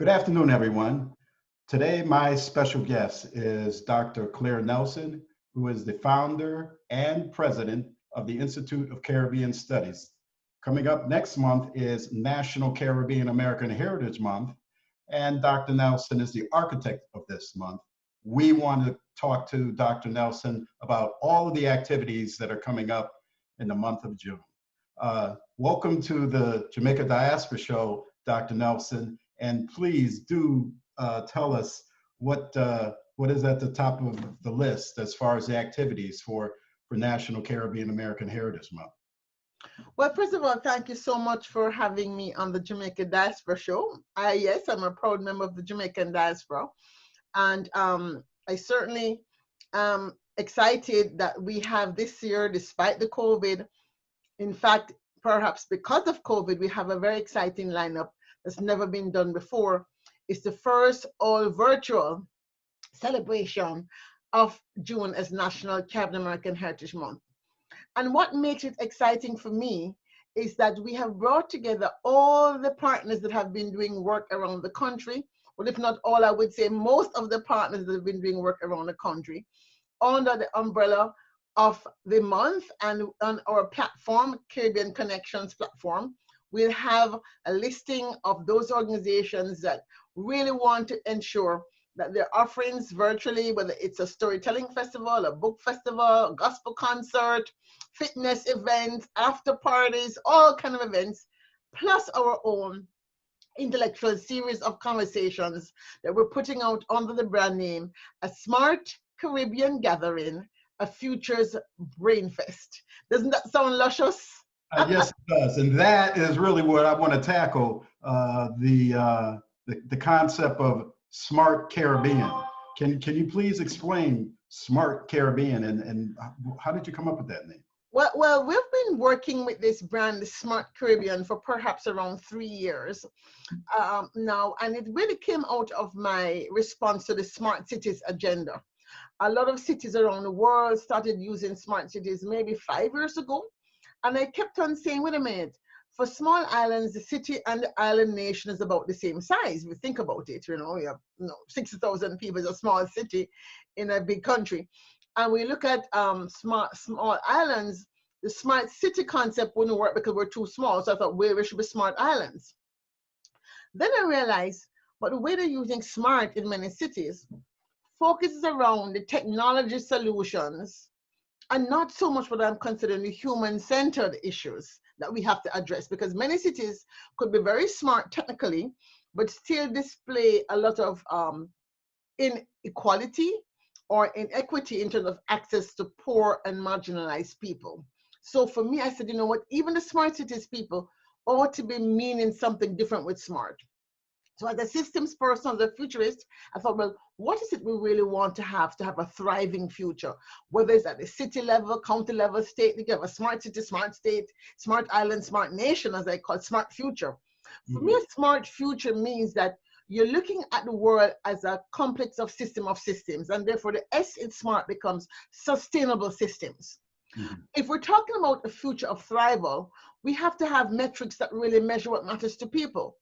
Good afternoon, everyone. Today, my special guest is Dr. Claire Nelson, who is the founder and president of the Institute of Caribbean Studies. Coming up next month is National Caribbean American Heritage Month, and Dr. Nelson is the architect of this month. We want to talk to Dr. Nelson about all of the activities that are coming up in the month of June. Welcome to the Jamaica Diaspora Show, Dr. Nelson. And please do tell us what is at the top of the list as far as the activities for National Caribbean American Heritage Month. Well, first of all, thank you so much for having me on the Jamaica Diaspora Show. Yes, I'm a proud member of the Jamaican Diaspora. And I certainly am excited that we have this year, despite the COVID, in fact, perhaps because of COVID, we have a very exciting lineup that's never been done before. It's the first all virtual celebration of June as National Caribbean American Heritage Month. And what makes it exciting for me is that we have brought together all the partners that have been doing work around the country. Well, if not all, I would say most of the partners that have been doing work around the country under the umbrella of the month. And on our platform, Caribbean Connections platform, we'll have a listing of those organizations that really want to ensure that their offerings virtually, whether it's a storytelling festival, a book festival, a gospel concert, fitness events, after parties, all kind of events, plus our own intellectual series of conversations that we're putting out under the brand name, A Smart Caribbean Gathering, a Futures Brainfest. Doesn't that sound luscious? Yes, it does, and that is really what I want to tackle, the concept of Smart Caribbean. Can you please explain Smart Caribbean and how did you come up with that name? Well, we've been working with this brand, Smart Caribbean, for perhaps around 3 years now, and it really came out of my response to the Smart Cities agenda. A lot of cities around the world started using smart cities maybe 5 years ago. And I kept on saying, wait a minute, for small islands, the city and the island nation is about the same size. We think about it, you have 60,000 people is a small city in a big country. And we look at small islands, the smart city concept wouldn't work because we're too small. So I thought, well, we should be smart islands. Then I realized, but the way they're using smart in many cities focuses around the technology solutions and not so much what I'm considering the human-centered issues that we have to address, because many cities could be very smart technically, but still display a lot of inequality or inequity in terms of access to poor and marginalized people. So for me, I said, you know what, even the smart cities people ought to be meaning something different with smart. So as a systems person, as a futurist, I thought, well, what is it we really want to have a thriving future? Whether it's at the city level, county level, state, you have a smart city, smart state, smart island, smart nation, as I call it, smart future. For me, a smart future means that you're looking at the world as a complex of systems, and therefore the S in smart becomes sustainable systems. If we're talking about a future of thrival, we have to have metrics that really measure what matters to people.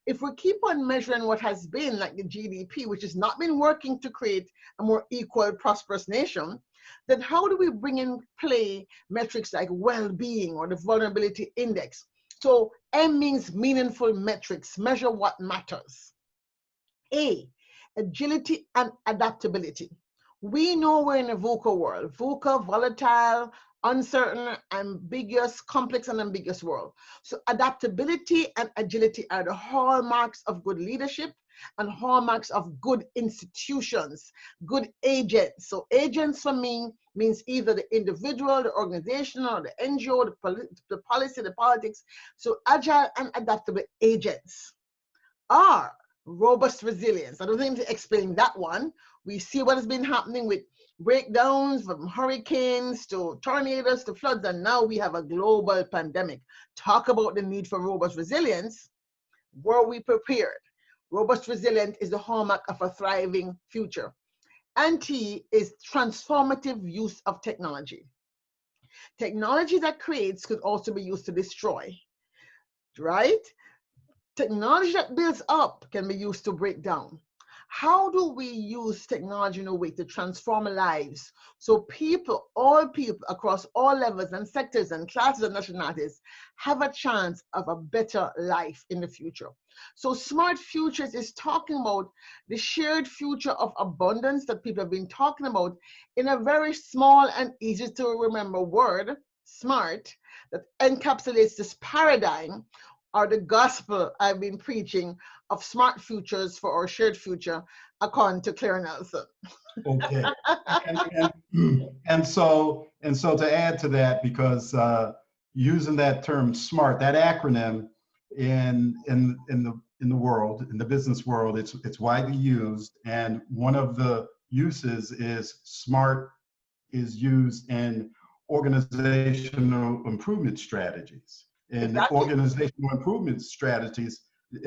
If we keep on measuring what has been, like the GDP, which has not been working to create a more equal, prosperous nation, then how do we bring in play metrics like well-being or the vulnerability index? So M means meaningful metrics, measure what matters. A, agility and adaptability. We know we're in a VUCA world, VUCA, volatile, uncertain, ambiguous, complex and ambiguous world. So adaptability and agility are the hallmarks of good leadership and hallmarks of good institutions, good agents. So agents for me means either the individual, the organization, or the NGO, the policy, the politics. So agile and adaptable agents are robust resilience. I don't think to explain that one. We see what has been happening with breakdowns from hurricanes to tornadoes to floods, and now we have a global pandemic. Talk about the need for robust resilience. Were we prepared? Robust resilience is the hallmark of a thriving future. And T is transformative use of technology. Technology that creates could also be used to destroy, right? technology that builds up can be used to break down. How do we use technology in a way to transform lives so people, all people across all levels and sectors and classes and nationalities have a chance of a better life in the future? So Smart Futures is talking about the shared future of abundance that people have been talking about in a very small and easy to remember word, SMART, that encapsulates this paradigm or the gospel I've been preaching of smart futures for our shared future, according to Claire Nelson. Okay. And so to add to that, because using that term SMART, that acronym in the world, in the business world, it's widely used, and one of the uses is SMART is used in organizational improvement strategies. In Exactly. organizational improvement strategies,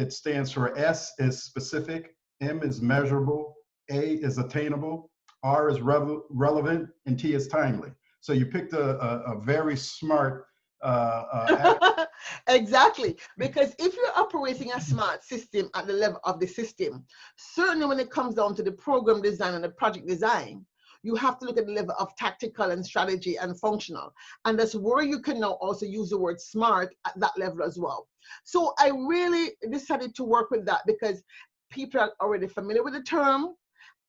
it stands for S is specific, M is measurable, A is attainable, R is relevant, and T is timely. So you picked a very smart Exactly, because if you're operating a smart system at the level of the system, certainly when it comes down to the program design and the project design, you have to look at the level of tactical and strategy and functional. And that's where you can now also use the word smart at that level as well. So I really decided to work with that because people are already familiar with the term,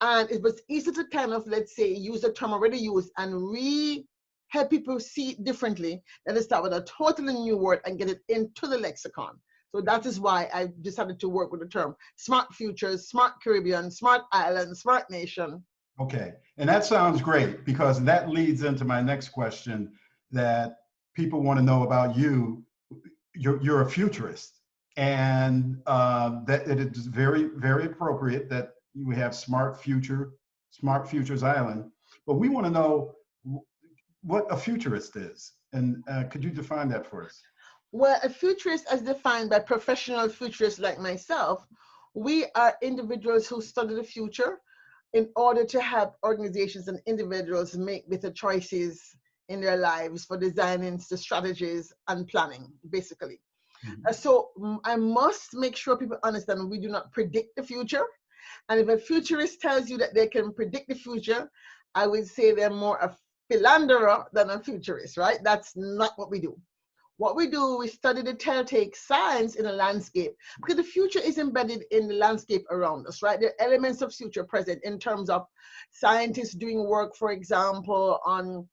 and it was easy to kind of, let's say, use a term already used and help people see it differently than to start with a totally new word and get it into the lexicon. So that is why I decided to work with the term Smart Futures, Smart Caribbean, Smart Island, Smart Nation. Okay, and that sounds great, because that leads into my next question that people want to know about you. You're a futurist, and that it is very, very appropriate that we have Smart Futures Island. But we want to know what a futurist is, and could you define that for us? Well, a futurist, as defined by professional futurists like myself, we are individuals who study the future in order to help organizations and individuals make better choices in their lives for designing the strategies and planning, basically. So I must make sure people understand we do not predict the future. And if a futurist tells you that they can predict the future, I would say they're more a philanderer than a futurist, right? That's not what we do. What we do, we study the telltale signs in a landscape, because the future is embedded in the landscape around us, right? There are elements of future present in terms of scientists doing work, for example, on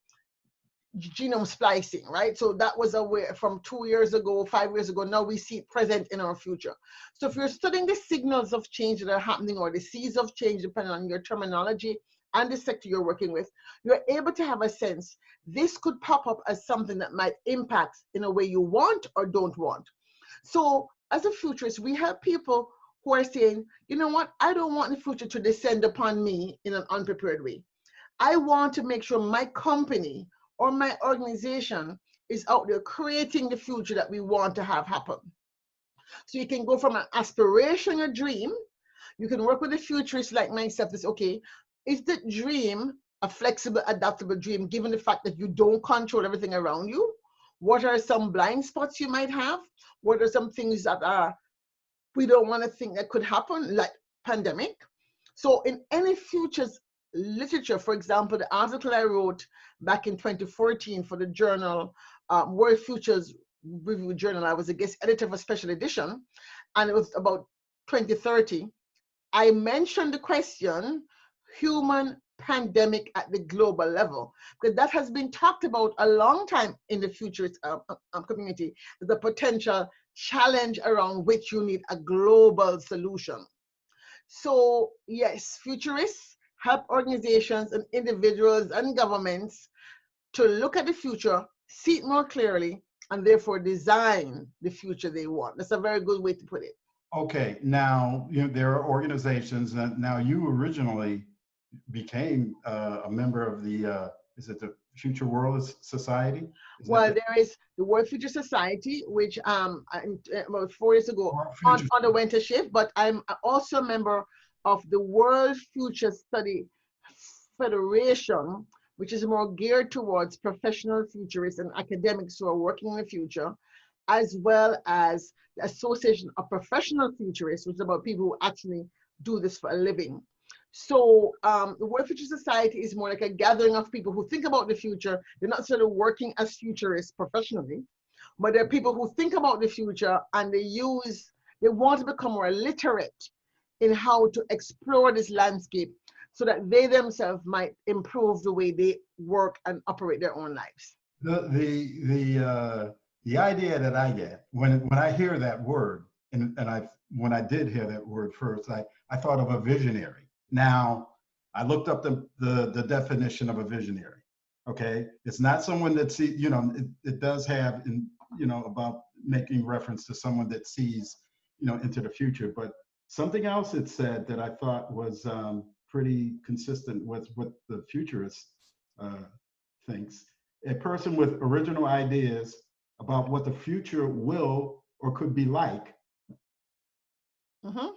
genome splicing, right? So that was aware from 2 years ago, 5 years ago. Now we see it present in our future. So if you're studying the signals of change that are happening, or the seeds of change, depending on your terminology and the sector you're working with, you're able to have a sense this could pop up as something that might impact in a way you want or don't want. So as a futurist, we have people who are saying, you know what, I don't want the future to descend upon me in an unprepared way. I want to make sure my company or my organization is out there creating the future that we want to have happen. So you can go from an aspiration, a dream. You can work with a futurist like myself. That's okay. Is the dream a flexible, adaptable dream, given the fact that you don't control everything around you? What are some blind spots you might have? What are some things that we don't want to think that could happen, like pandemic? So in any futures literature, for example, the article I wrote back in 2014 for the journal, World Futures Review Journal, I was a guest editor of a special edition, and it was about 2030. I mentioned the question, human pandemic at the global level, because that has been talked about a long time in the futurist community, the potential challenge around which you need a global solution. So yes, futurists help organizations and individuals and governments to look at the future, see it more clearly, and therefore design the future they want. That's a very good way to put it. Okay, now there are organizations, and now you originally became a member of the is it the Future World Society? Well, there is the World Future Society, which about 4 years ago underwent a shift, but I'm also a member of the World Future Study Federation, which is more geared towards professional futurists and academics who are working in the future. as well as the Association of Professional Futurists, which is about people who actually do this for a living. So the World Future Society is more like a gathering of people who think about the future. They're not sort of working as futurists professionally, but they're people who think about the future and they want to become more literate in how to explore this landscape so that they themselves might improve the way they work and operate their own lives. The idea that I get when I hear that word, and when I did hear that word first, I thought of a visionary. Now, I looked up the definition of a visionary. Okay, it's not someone that sees, it does have, about making reference to someone that sees, into the future. But something else it said that I thought was pretty consistent with what the futurist thinks. A person with original ideas about what the future will or could be like. Mm-hmm.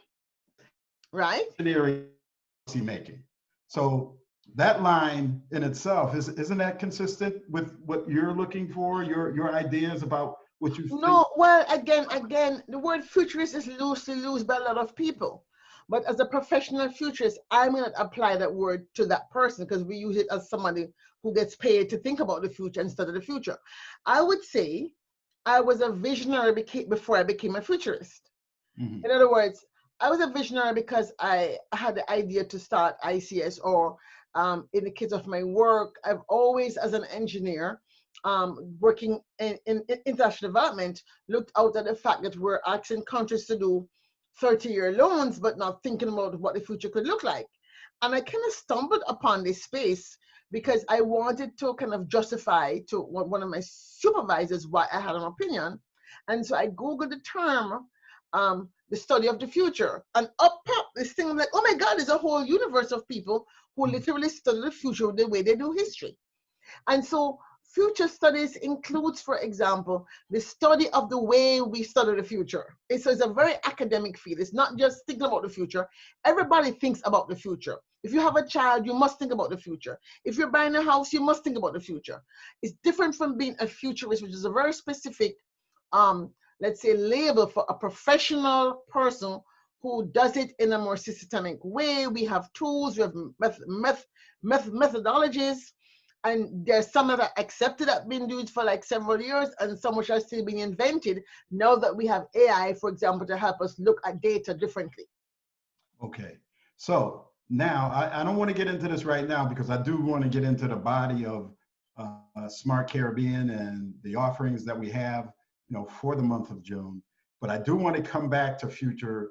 Right. Policy making. So that line in itself isn't that consistent with what you're looking for? Your ideas about what you think? No, well, again, the word futurist is loosely used by a lot of people. But as a professional futurist, I'm going to apply that word to that person because we use it as somebody who gets paid to think about the future instead of the future. I would say I was a visionary before I became a futurist. Mm-hmm. In other words, I was a visionary because I had the idea to start ICS, or in the case of my work, I've always, as an engineer, working in international development, looked out at the fact that we're asking countries to do 30-year loans, but not thinking about what the future could look like. And I kind of stumbled upon this space because I wanted to kind of justify to one of my supervisors why I had an opinion. And so I Googled the term, the study of the future, and up popped this thing. I'm like, oh my God, there's a whole universe of people who literally study the future the way they do history. And so future studies includes, for example, the study of the way we study the future. It's a very academic field. It's not just thinking about the future. Everybody thinks about the future. If you have a child, you must think about the future. If you're buying a house, you must think about the future. It's different from being a futurist, which is a very specific, let's say, label for a professional person who does it in a more systematic way. We have tools, we have methodologies, and there's some that are accepted that have been used for like several years, and some which are still being invented now that we have AI, for example, to help us look at data differently. Okay, so now I don't want to get into this right now because I do want to get into the body of Smart Caribbean and the offerings that we have, for the month of June. But I do want to come back to future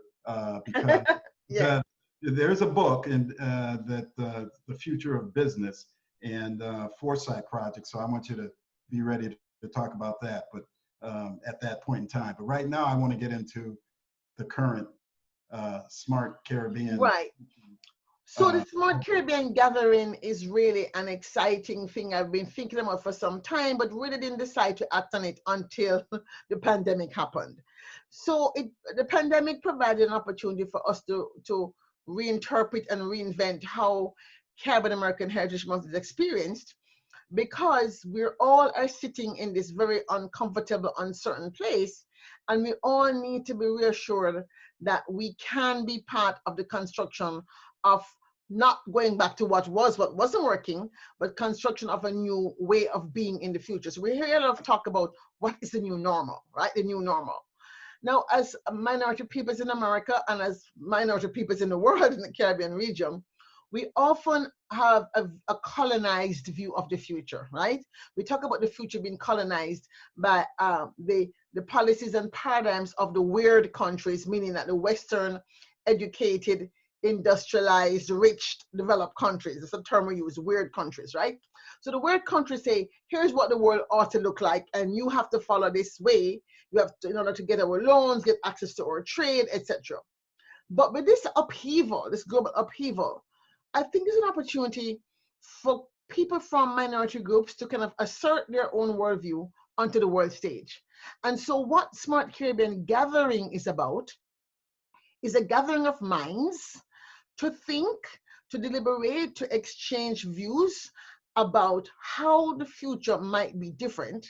because yeah. There's a book in that the future of business and Foresight project. So I want you to be ready to talk about that, but at that point in time. But right now I want to get into the current Smart Caribbean. Right. So the Smart Caribbean Gathering is really an exciting thing I've been thinking about for some time, but really didn't decide to act on it until the pandemic happened. So the pandemic provided an opportunity for us to reinterpret and reinvent how Caribbean American Heritage Month is experienced, because we're all are sitting in this very uncomfortable, uncertain place, and we all need to be reassured that we can be part of the construction of not going back to what wasn't working, but construction of a new way of being in the future. So we hear a lot of talk about what is the new normal, right? The new normal. Now, as minority peoples in America and as minority peoples in the world in the Caribbean region, we often have a colonized view of the future, right? We talk about the future being colonized by the policies and paradigms of the weird countries, meaning that the Western educated, industrialized, rich, developed countries. That's a term we use, weird countries, right? So the weird countries say, here's what the world ought to look like, and you have to follow this way. You have to, in order to get our loans, get access to our trade, etc. But with this upheaval, this global upheaval, I think there's an opportunity for people from minority groups to kind of assert their own worldview onto the world stage. And so what Smart Caribbean Gathering is about is a gathering of minds to think, to deliberate, to exchange views, about how the future might be different.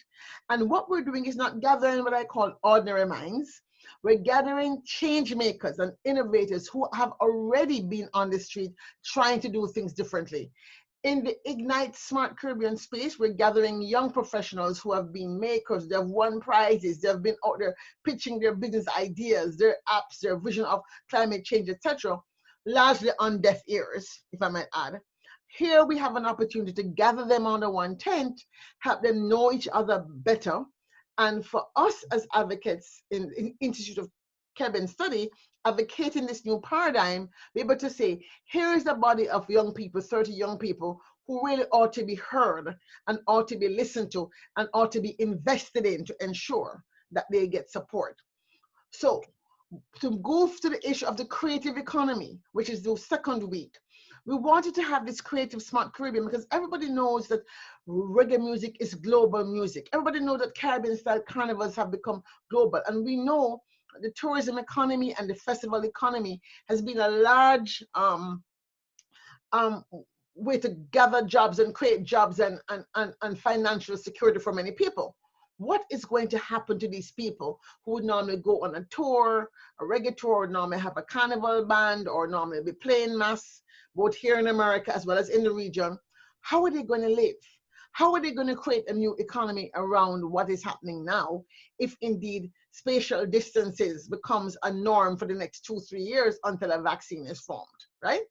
And what we're doing is not gathering what I call ordinary minds. We're gathering change makers and innovators who have already been on the street trying to do things differently. In the Ignite Smart Caribbean space, we're gathering young professionals who have been makers, they have won prizes, they have been out there pitching their business ideas, their apps, their vision of climate change, etc., largely on deaf ears, if I might add. Here we have an opportunity to gather them under one tent, help them know each other better, and for us as advocates in Institute of Caribbean Study, advocating this new paradigm, be able to say, here is a body of young people, 30 young people, who really ought to be heard and ought to be listened to and ought to be invested in to ensure that they get support. So to go to the issue of the creative economy, which is the second week, we wanted to have this creative smart Caribbean because everybody knows that reggae music is global music. Everybody knows that Caribbean style carnivals have become global. And we know the tourism economy and the festival economy has been a large way to gather jobs and create jobs and financial security for many people. What is going to happen to these people who would normally go on a tour, a reggae tour, normally have a carnival band, or normally be playing mass, both here in America as well as in the region? How are they going to live? How are they going to create a new economy around what is happening now, if indeed spatial distances becomes a norm for the next 2-3 years until a vaccine is formed, right?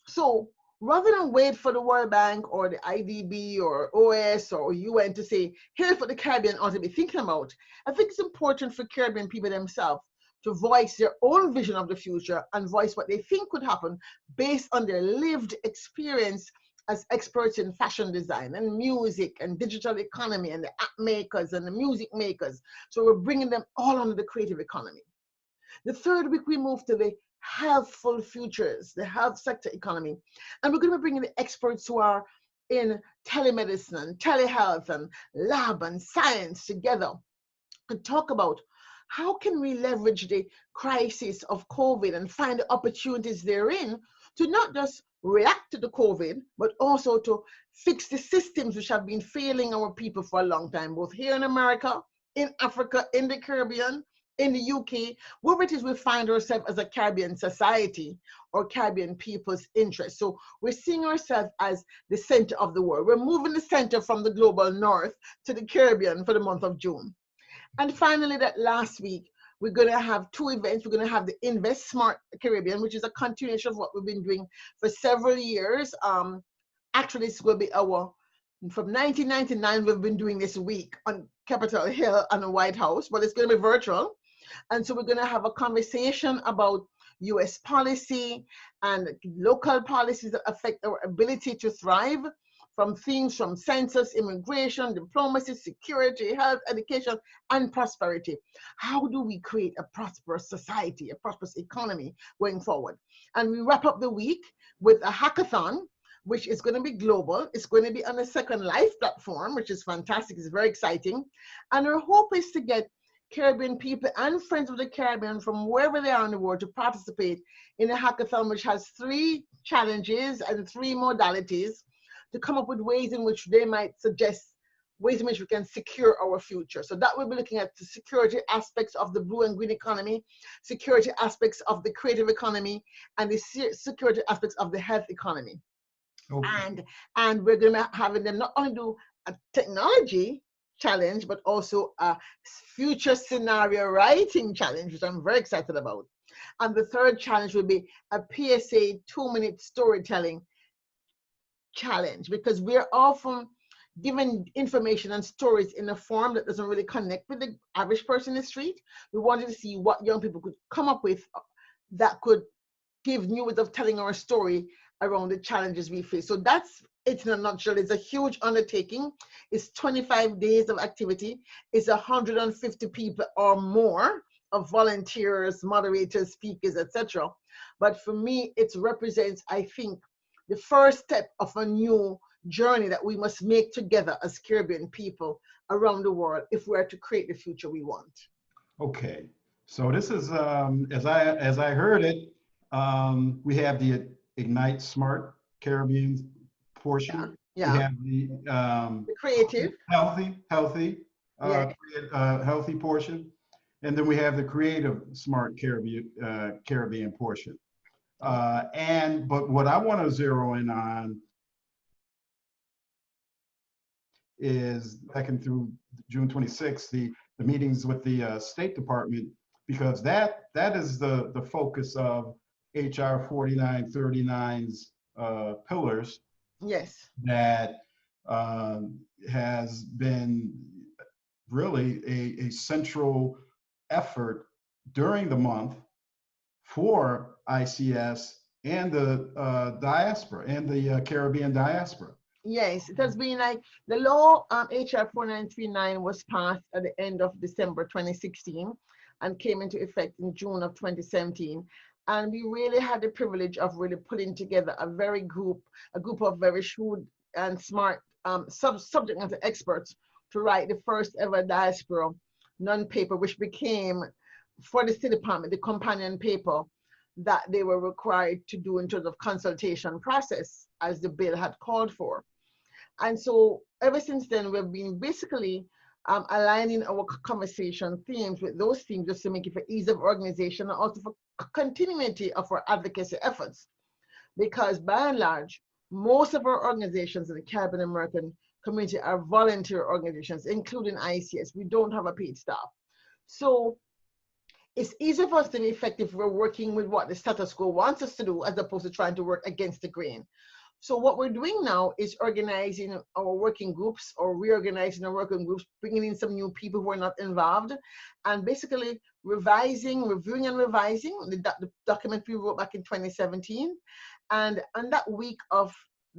So rather than wait for the World Bank or the IDB or OAS or UN to say, here's what the Caribbean ought to be thinking about, I think it's important for Caribbean people themselves to voice their own vision of the future and voice what they think could happen based on their lived experience as experts in fashion design and music and digital economy and the app makers and the music makers. So we're bringing them all under the creative economy. The third week, we move to the healthful futures, the health sector economy. And we're going to be bringing the experts who are in telemedicine and telehealth and lab and science together and talk about how can we leverage the crisis of COVID and find the opportunities therein to not just react to the COVID, but also to fix the systems which have been failing our people for a long time, both here in America, in Africa, in the Caribbean, in the UK, wherever it is we find ourselves as a Caribbean society or Caribbean people's interest. So we're seeing ourselves as the center of the world. We're moving the center from the global north to the Caribbean for the month of June. And finally, that last week, we're going to have 2 events. We're going to have the Invest Smart Caribbean, which is a continuation of what we've been doing for several years. Actually, it's going to be from 1999, we've been doing this week on Capitol Hill and the White House, but it's going to be virtual. And so we're going to have a conversation about US policy and local policies that affect our ability to thrive, from themes from census, immigration, diplomacy, security, health, education, and prosperity. How do we create a prosperous society, a prosperous economy going forward? And we wrap up the week with a hackathon, which is going to be global. It's going to be on the Second Life platform, which is fantastic. It's very exciting. And our hope is to get Caribbean people and friends of the Caribbean from wherever they are in the world to participate in a hackathon, which has 3 challenges and 3 modalities, to come up with ways in which they might suggest ways in which we can secure our future. So that we'll be looking at the security aspects of the blue and green economy, security aspects of the creative economy, and the security aspects of the health economy. Okay. And we're going to be having them not only do a technology challenge, but also a future scenario writing challenge, which I'm very excited about. And the third challenge will be a PSA 2-minute storytelling challenge, because we're often given information and stories in a form that doesn't really connect with the average person in the street. We wanted to see what young people could come up with that could give new ways of telling our story around the challenges we face. So that's it in a nutshell. It's a huge undertaking. It's 25 days of activity. It's 150 people or more of volunteers, moderators, speakers, etc. But for me, it represents, I think, the first step of a new journey that we must make together as Caribbean people around the world if we are to create the future we want. Okay, so this is, as I heard it, we have the Ignite Smart Caribbean portion, We Yeah. have The creative. healthy, Yeah. healthy portion, and then we have the creative smart Caribbean portion. But what I want to zero in on is back in through June 26th, the meetings with the State Department, because that is the focus of HR 4939's pillars Yes. that has been really a central effort during the month for ICS and the diaspora and the Caribbean diaspora. Yes, it has been like the law HR 4939 was passed at the end of December 2016 and came into effect in June of 2017. And we really had the privilege of really putting together a group of very shrewd and smart subject matter experts to write the first ever diaspora non-paper, which became for the State Department the companion paper that they were required to do in terms of consultation process as the bill had called for. And so ever since then, we've been basically aligning our conversation themes with those themes just to make it for ease of organization and also for continuity of our advocacy efforts. Because by and large, most of our organizations in the Caribbean American community are volunteer organizations, including ICS. We don't have a paid staff. So it's easy for us to be effective if we're working with what the status quo wants us to do as opposed to trying to work against the grain. So what we're doing now is organizing our working groups or reorganizing our working groups, bringing in some new people who are not involved, and basically reviewing and revising the document we wrote back in 2017. And on that week of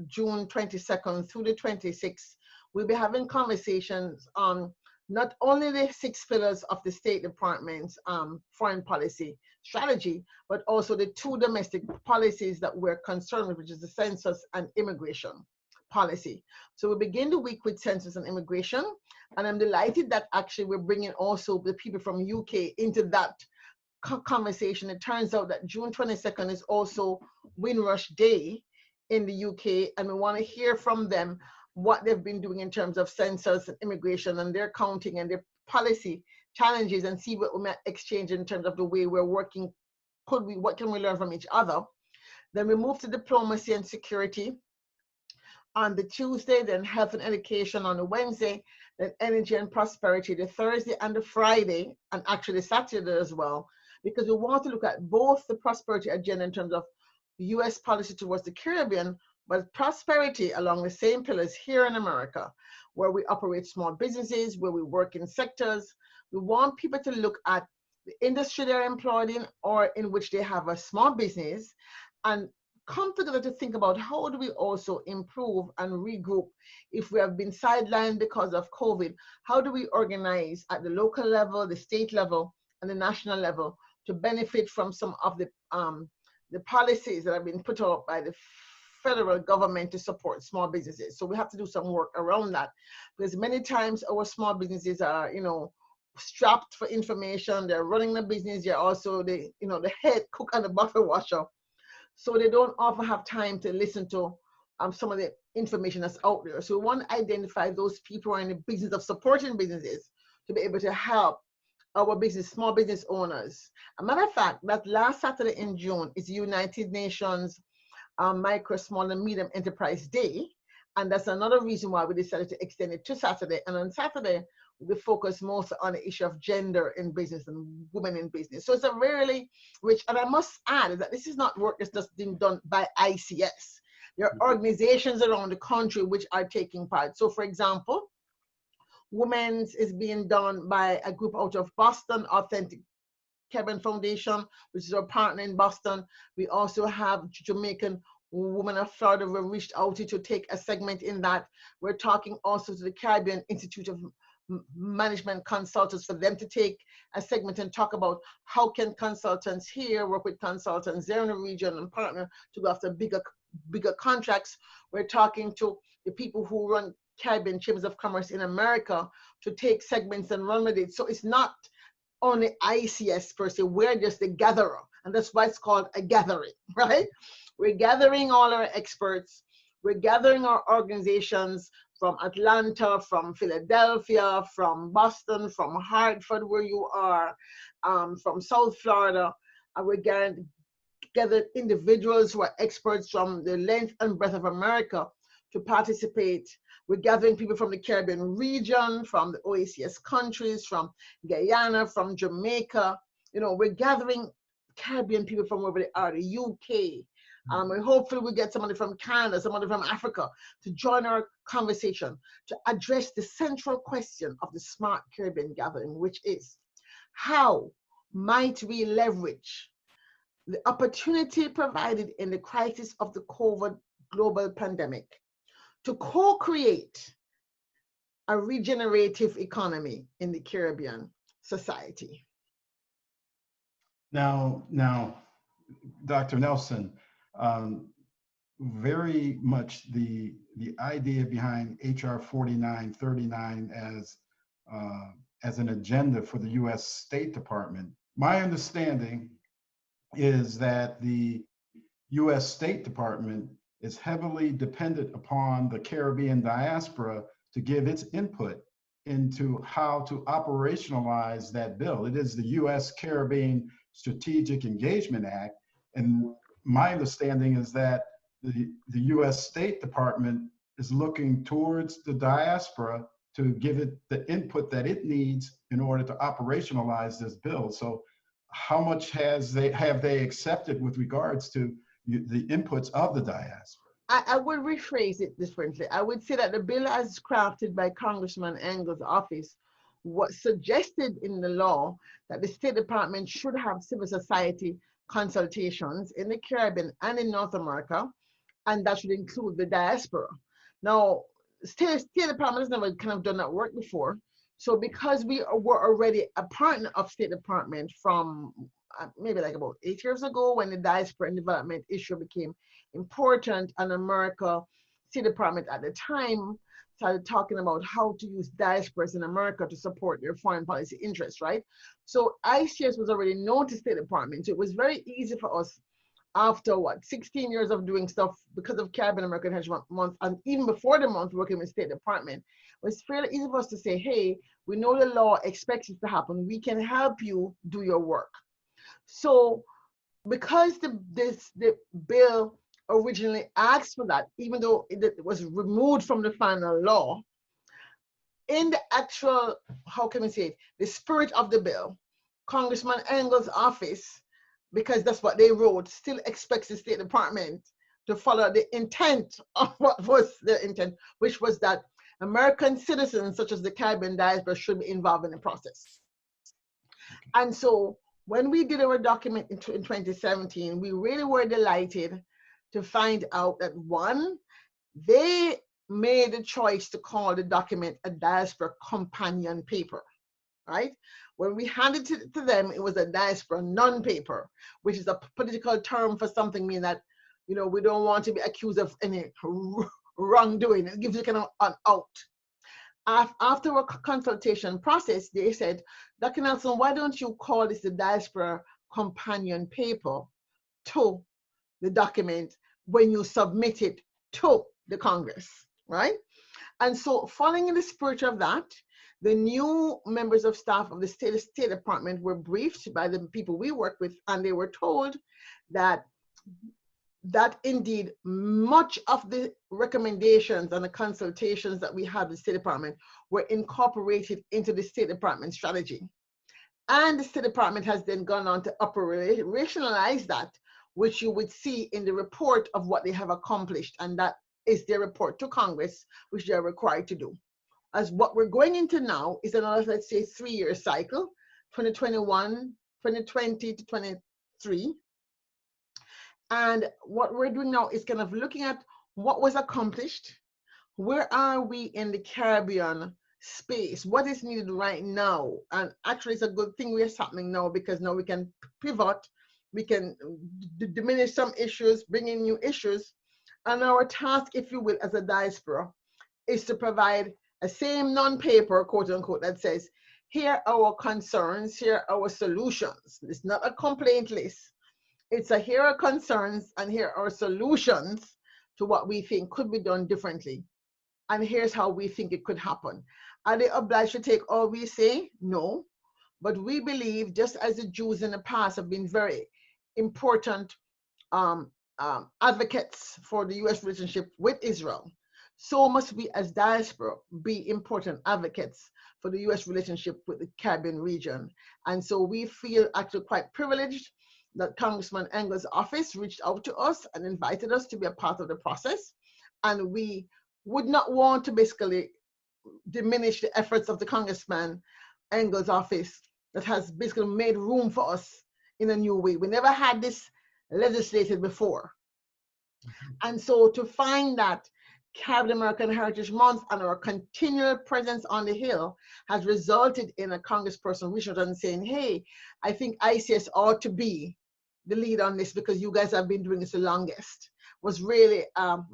June 22nd through the 26th, we'll be having conversations on not only the 6 pillars of the State Department's foreign policy strategy, but also the 2 domestic policies that we're concerned with, which is the census and immigration policy. So we begin the week with census and immigration, and I'm delighted that actually we're bringing also the people from UK into that conversation. It turns out that June 22nd is also Windrush Day in the UK, and we want to hear from them what they've been doing in terms of census and immigration and their counting and their policy challenges, and see what we might exchange in terms of the way we're working. What can we learn from each other? Then we move to diplomacy and security on the Tuesday, then health and education on the Wednesday, then energy and prosperity the Thursday and the Friday, and actually Saturday as well, because we want to look at both the prosperity agenda in terms of US policy towards the Caribbean, but prosperity along the same pillars here in America, where we operate small businesses, where we work in sectors. We want people to look at the industry they're employed in or in which they have a small business and come together to think about how do we also improve and regroup if we have been sidelined because of COVID. How do we organize at the local level, the state level, and the national level to benefit from some of the policies that have been put out by the federal government to support small businesses. So we have to do some work around that, because many times our small businesses are, strapped for information. They're running the business. They're also the head cook and the bottle washer. So they don't often have time to listen to some of the information that's out there. So we want to identify those people who are in the business of supporting businesses to be able to help our small business owners. A matter of fact, that last Saturday in June is the United Nations Micro, Small, and Medium Enterprise Day. And that's another reason why we decided to extend it to Saturday. And on Saturday, we focus most on the issue of gender in business and women in business. So it's a really rich, and I must add that this is not work that's just being done by ICS. There are organizations around the country which are taking part. So for example, Women's is being done by a group out of Boston, Authentic Caribbean Foundation, which is our partner in Boston. We also have Jamaican Women of Florida who reached out to take a segment in that. We're talking also to the Caribbean Institute of Management Consultants for them to take a segment and talk about how can consultants here work with consultants there in the region and partner to go after bigger contracts. We're talking to the people who run Caribbean Chambers of Commerce in America to take segments and run with it. So it's not only ICS per se, we're just a gatherer. And that's why it's called a gathering, right? We're gathering all our experts. We're gathering our organizations from Atlanta, from Philadelphia, from Boston, from Hartford, where you are, from South Florida. And we're gathered individuals who are experts from the length and breadth of America to participate. We're gathering people from the Caribbean region, from the OACS countries, from Guyana, from Jamaica. You know, we're gathering Caribbean people from wherever they are, the UK. And hopefully we get somebody from Canada, somebody from Africa to join our conversation to address the central question of the Smart Caribbean Gathering, which is how might we leverage the opportunity provided in the crisis of the COVID global pandemic to co-create a regenerative economy in the Caribbean society. Now, Dr. Nelson, very much the idea behind HR 4939 as an agenda for the U.S. State Department. My understanding is that the U.S. State Department is heavily dependent upon the Caribbean diaspora to give its input into how to operationalize that bill. It is the U.S. Caribbean Strategic Engagement Act, and my understanding is that the U.S. State Department is looking towards the diaspora to give it the input that it needs in order to operationalize this bill. So how much have they accepted with regards to the inputs of the diaspora? I would rephrase it differently. I would say that the bill as crafted by Congressman Engel's office was suggested in the law that the State Department should have civil society consultations in the Caribbean and in North America, and that should include the diaspora. Now, State Department has never kind of done that work before. So because we were already a partner of State Department from maybe like about 8 years ago when the diaspora and development issue became important, and America, State Department at the time started talking about how to use diasporas in America to support their foreign policy interests, right? So ICS was already known to State Department. So it was very easy for us after 16 years of doing stuff because of Caribbean American Heritage Month, and even before the month working with State Department, it was fairly easy for us to say, hey, we know the law expects it to happen. We can help you do your work. So because the bill originally asked for that, even though it was removed from the final law, in the actual, how can we say it, the spirit of the bill, Congressman Engel's office, because that's what they wrote, still expects the State Department to follow the intent of what was the intent, which was that American citizens such as the Caribbean diaspora should be involved in the process. And so when we did our document in 2017, we really were delighted to find out that one, they made a choice to call the document a diaspora companion paper, right? When we handed it to them, it was a diaspora non-paper, which is a political term for something meaning that, you know, we don't want to be accused of any wrongdoing. It gives you kind of an out. After a consultation process, they said, Dr. Nelson, why don't you call this the diaspora companion paper to the document when you submit it to the Congress, right? And so following in the spirit of that, the new members of staff of the State Department were briefed by the people we work with, and they were told that indeed much of the recommendations and the consultations that we had with the State Department were incorporated into the State Department strategy. And the State Department has then gone on to operationalize that, which you would see in the report of what they have accomplished, and that is their report to Congress, which they are required to do. As what we're going into now is another, let's say, 3-year cycle, 2021, 2020 to 23. And what we're doing now is kind of looking at what was accomplished, where are we in the Caribbean space, what is needed right now. And actually it's a good thing what's happening now, because now we can pivot, we can diminish some issues, bring in new issues. And our task, if you will, as a diaspora, is to provide a same non-paper, quote unquote, that says, here are our concerns, here are our solutions. It's not a complaint list. It's a here are concerns and here are solutions to what we think could be done differently. And here's how we think it could happen. Are they obliged to take all we say? No. But we believe, just as the Jews in the past have been very important advocates for the U.S. relationship with Israel, so must we as diaspora be important advocates for the U.S. relationship with the Caribbean region. And so we feel actually quite privileged that Congressman Engel's office reached out to us and invited us to be a part of the process. And we would not want to basically diminish the efforts of the Congressman Engel's office that has basically made room for us in a new way. We never had this legislated before. And so to find that Caribbean American Heritage Month and our continual presence on the Hill has resulted in a congressperson reaching out and saying, hey, I think ICS ought to be the lead on this because you guys have been doing this the longest, was really, an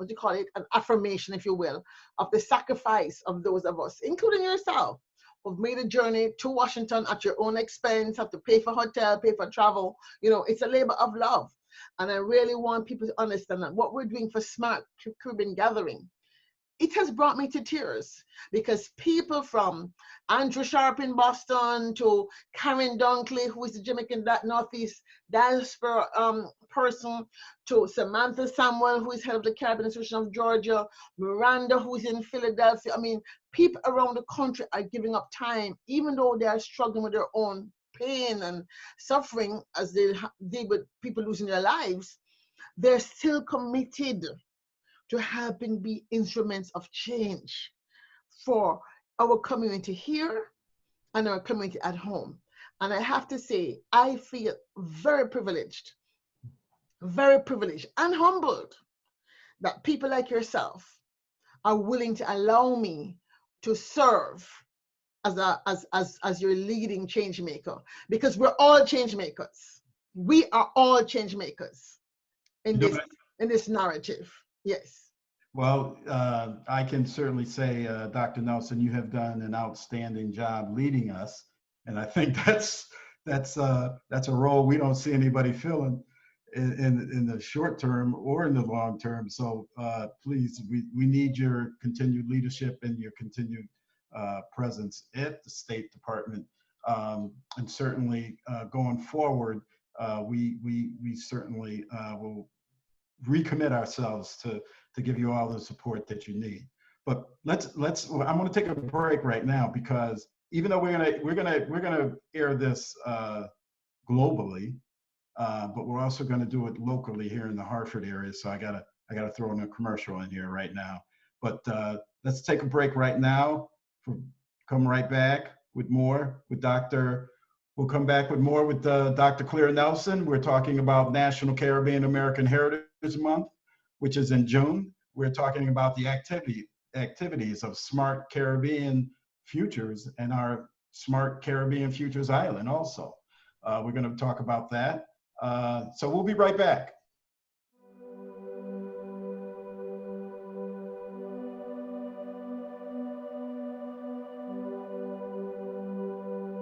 affirmation, if you will, of the sacrifice of those of us, including yourself, who've made a journey to Washington at your own expense, have to pay for hotel, pay for travel. You know, it's a labor of love. And I really want people to understand that what we're doing for Smart Caribbean Gathering, it has brought me to tears, because people from Andrew Sharp in Boston to Karen Dunkley, who is the Jamaican Northeast Diaspora person, to Samantha Samuel, who is head of the Caribbean Association of Georgia, Miranda, who is in Philadelphia. I mean, people around the country are giving up time, even though they are struggling with their own pain and suffering as they deal with people losing their lives. They're still committed to helping be instruments of change for our community here and our community at home. And I have to say, I feel very privileged and humbled that people like yourself are willing to allow me to serve as your leading change maker, because we're all change makers. We are all change makers in this narrative. Yes. Well, I can certainly say, Dr. Nelson, you have done an outstanding job leading us, and I think that's a role we don't see anybody filling in the short term or in the long term. So please, we need your continued leadership and your continued presence at the State Department, and certainly going forward, we certainly will recommit ourselves to give you all the support that you need. But I'm going to take a break right now, because even though we're gonna air this globally, but we're also going to do it locally here in the Hartford area. So I gotta throw in a commercial in here right now. But let's take a break right now. Come right back with more with Dr. We'll come back with more with Dr. Claire Nelson. We're talking about National Caribbean American Heritage Month, which is in June. We're talking about the activities of Smart Caribbean Futures and our Smart Caribbean Futures Island also. We're going to talk about that. So we'll be right back.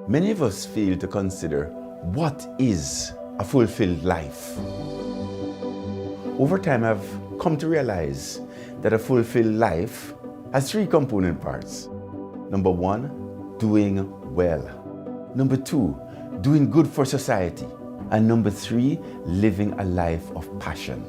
Many of us fail to consider what is a fulfilled life. Over time, I've come to realize that a fulfilled life has three component parts. Number one, doing well. Number two, doing good for society. And number three, living a life of passion.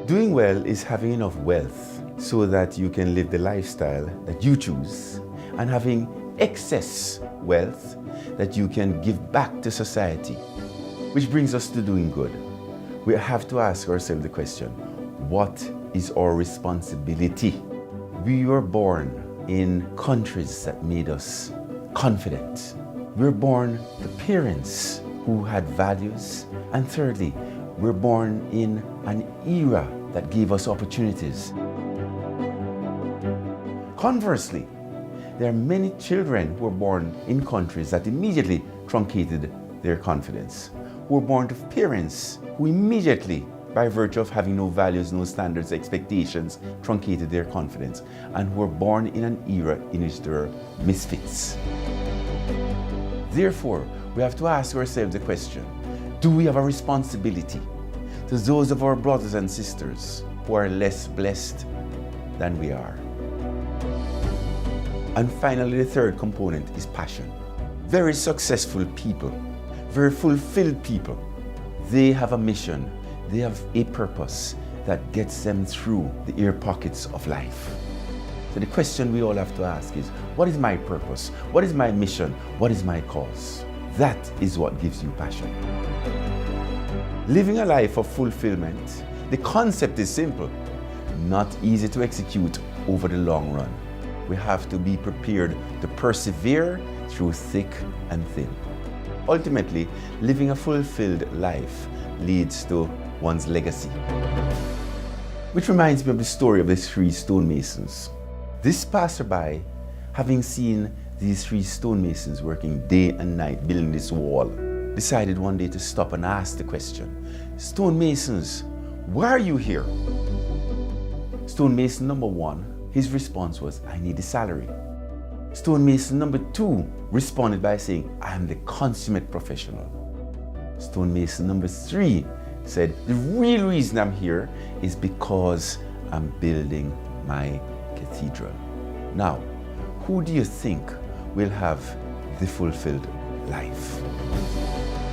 Doing well is having enough wealth so that you can live the lifestyle that you choose, and having excess wealth that you can give back to society. Which brings us to doing good. We have to ask ourselves the question, what is our responsibility? We were born in countries that made us confident. We're born to parents who had values. And thirdly, we're born in an era that gave us opportunities. Conversely, there are many children who were born in countries that immediately truncated their confidence, who were born to parents who immediately, by virtue of having no values, no standards, expectations, truncated their confidence, and who were born in an era in which there are misfits. Therefore, we have to ask ourselves the question, do we have a responsibility to those of our brothers and sisters who are less blessed than we are. And finally, the third component is passion. Very successful people, very fulfilled people, they have a mission, they have a purpose that gets them through the air pockets of life. So the question we all have to ask is, what is my purpose? What is my mission? What is my cause? That is what gives you passion. Living a life of fulfillment, the concept is simple, not easy to execute over the long run. We have to be prepared to persevere through thick and thin. Ultimately, living a fulfilled life leads to one's legacy. Which reminds me of the story of the three stonemasons. This passerby, having seen these three stonemasons working day and night building this wall, decided one day to stop and ask the question, "Stonemasons, why are you here?" Stonemason number one, his response was, "I need a salary." Stonemason number two responded by saying, "I am the consummate professional." Stonemason number three said, "The real reason I'm here is because I'm building my cathedral." Now, who do you think will have the fulfilled life?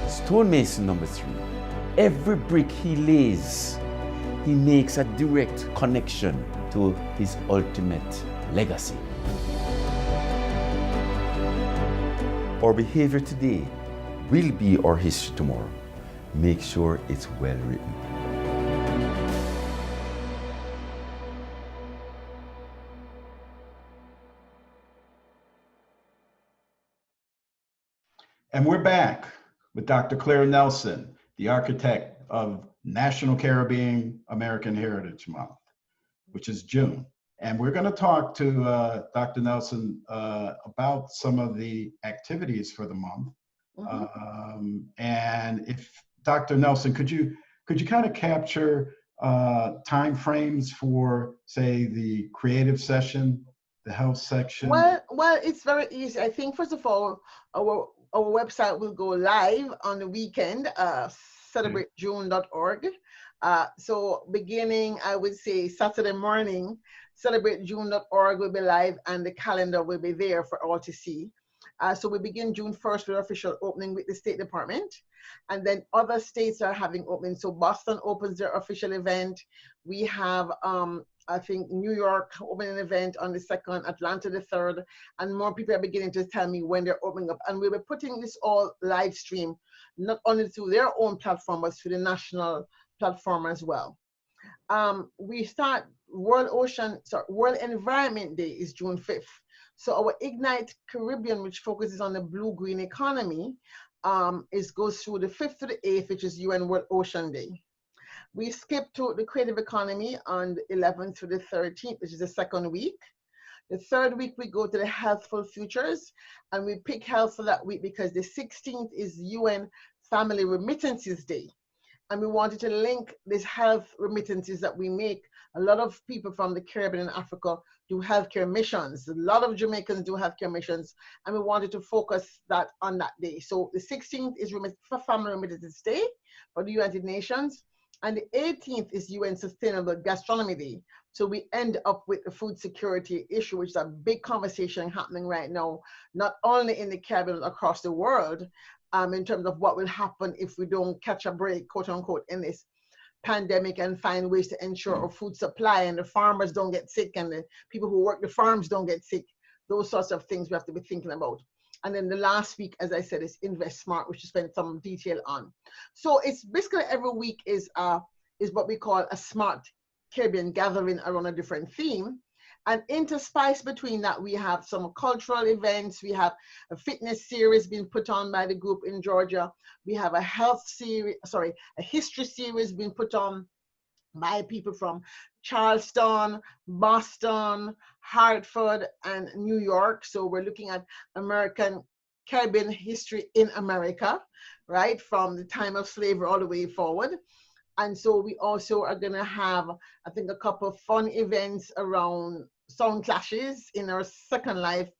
Stonemason number three, every brick he lays, he makes a direct connection to his ultimate legacy. Our behavior today will be our history tomorrow. Make sure it's well written. And we're back with Dr. Claire Nelson, the architect of National Caribbean American Heritage Month, which is June. And we're going to talk to Dr. Nelson about some of the activities for the month. Mm-hmm. And if Dr. Nelson, could you kind of capture time frames for, say, the creative session, the health section? Well, it's very easy. I think first of all, our website will go live on the weekend, celebratejune.org. So beginning, I would say Saturday morning, celebratejune.org will be live and the calendar will be there for all to see. So we begin June 1st with official opening with the State Department, and then other states are having openings. So Boston opens their official event. We have, I think, New York opening an event on the 2nd, Atlanta the 3rd, and more people are beginning to tell me when they're opening up. And we'll be putting this all live stream, not only through their own platform, but through the national platform as well. We start World Environment Day is June 5th. So our Ignite Caribbean, which focuses on the blue-green economy, goes through the 5th to the 8th, which is UN World Ocean Day. We skip to the creative economy on the 11th to the 13th, which is the second week. The third week, we go to the Healthful Futures, and we pick health for that week because the 16th is UN Family Remittances Day. And we wanted to link these health remittances that we make. A lot of people from the Caribbean and Africa do healthcare missions. A lot of Jamaicans do healthcare missions, and we wanted to focus that on that day. So the 16th is for Family Remittances Day for the United Nations, and the 18th is UN Sustainable Gastronomy Day. So we end up with the food security issue, which is a big conversation happening right now, not only in the Caribbean, but across the world, in terms of what will happen if we don't catch a break, quote unquote, in this pandemic and find ways to ensure our food supply and the farmers don't get sick and the people who work the farms don't get sick. Those sorts of things we have to be thinking about. And then the last week, as I said, is Invest Smart, which we spent some detail on. So it's basically every week is what we call a Smart Caribbean gathering around a different theme. And interspiced between that, we have some cultural events. We have a fitness series being put on by the group in Georgia. We have a history series being put on by people from Charleston, Boston, Hartford, and New York. So we're looking at American Caribbean history in America, right? From the time of slavery all the way forward. And so we also are going to have, I think, a couple of fun events around sound clashes in our Second Life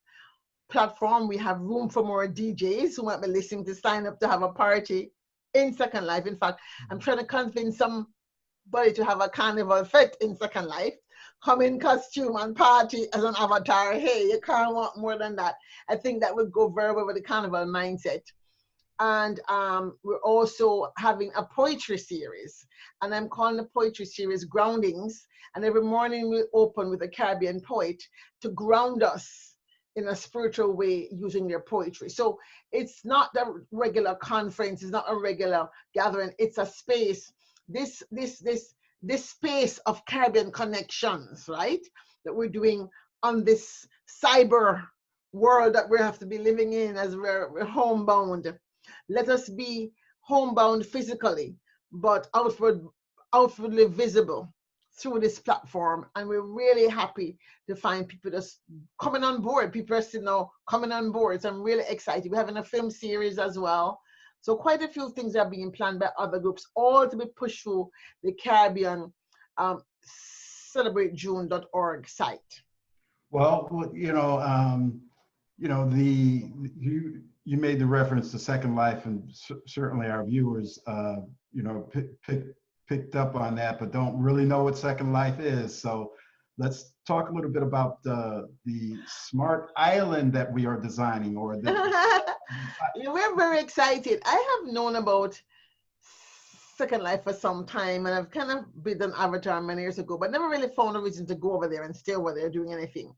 platform. We have room for more DJs who might be listening to sign up to have a party in Second Life. In fact, I'm trying to convince somebody to have a carnival fete in Second Life. Come in costume and party as an avatar. Hey, you can't want more than that. I think that would go very well with the carnival mindset. And we're also having a poetry series, and I'm calling the poetry series Groundings. And every morning we open with a Caribbean poet to ground us in a spiritual way using their poetry. So it's not the regular conference, it's not a regular gathering, it's a space, this space of Caribbean connections, right? That we're doing on this cyber world that we have to be living in as we're homebound. Let us be homebound physically, but outwardly visible through this platform. And we're really happy to find people just coming on board. People are still now coming on board. So I'm really excited. We're having a film series as well. So quite a few things are being planned by other groups, all to be pushed through the Caribbean CelebrateJune.org site. Well, you made the reference to Second Life, and certainly our viewers, picked up on that, but don't really know what Second Life is. So let's talk a little bit about the smart island that we are designing, or We're very excited. I have known about Second Life for some time, and I've kind of built an avatar many years ago, but never really found a reason to go over there and stay over there doing anything.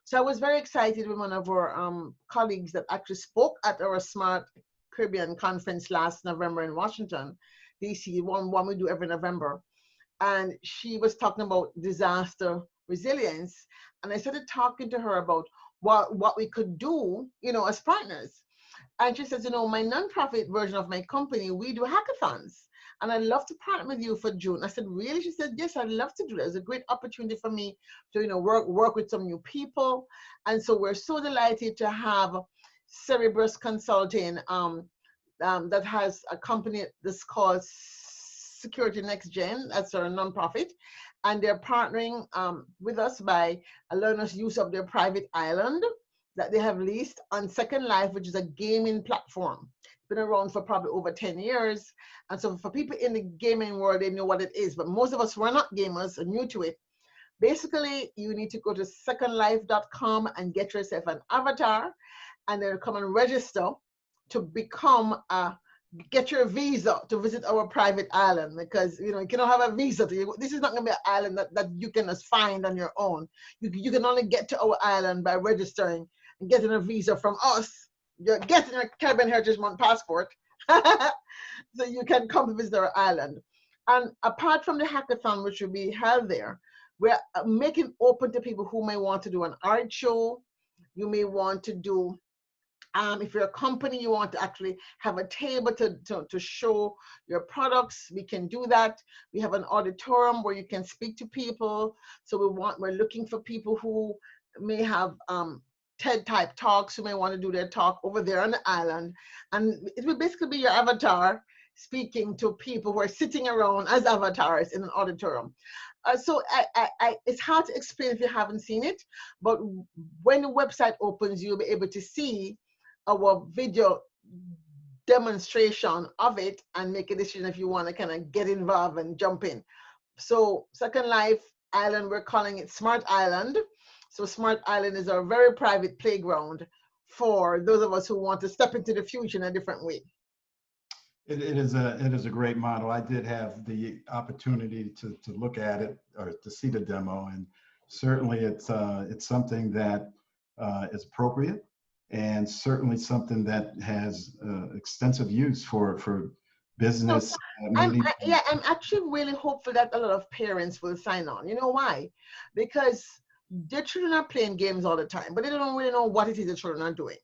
So I was very excited when one of our colleagues that actually spoke at our Smart Caribbean conference last November in Washington, DC, one we do every November. And she was talking about disaster resilience. And I started talking to her about what we could do, as partners. And she says, my nonprofit version of my company, we do hackathons. And I'd love to partner with you for June. I said, really? She said, yes, I'd love to do that. It's a great opportunity for me to, work with some new people. And so we're so delighted to have Cerebrus Consulting that has a company that's called Security Next Gen. That's our nonprofit. And they're partnering with us by allowing us use of their private island that they have leased on Second Life, which is a gaming platform. It's been around for probably over 10 years. And so for people in the gaming world, they know what it is. But most of us who are not gamers are new to it. Basically, you need to go to secondlife.com and get yourself an avatar, and then come and register to become get your visa to visit our private island, because you cannot have a visa this is not going to be an island that you can just find on your own. You can only get to our island by registering and getting a visa from us. You're getting a Caribbean Heritage Month passport so you can come to visit our island. And apart from the hackathon, which will be held there, we're making open to people who may want to do an art show. You may want to do if you're a company, you want to actually have a table to show your products, we can do that. We have an auditorium where you can speak to people. So we're looking for people who may have TED type talks, who may want to do their talk over there on the island. And it will basically be your avatar speaking to people who are sitting around as avatars in an auditorium. So it's hard to explain if you haven't seen it, but when the website opens, you'll be able to see our video demonstration of it and make a decision if you want to kind of get involved and jump in. So Second Life Island, we're calling it Smart Island. So Smart Island is our very private playground for those of us who want to step into the future in a different way. It is a great model. I did have the opportunity to look at it or to see the demo, and certainly it's something that is appropriate, and certainly something that has extensive use for business. So, I'm actually really hopeful that a lot of parents will sign on. You know why? Because their children are playing games all the time, but they don't really know what it is the children are doing.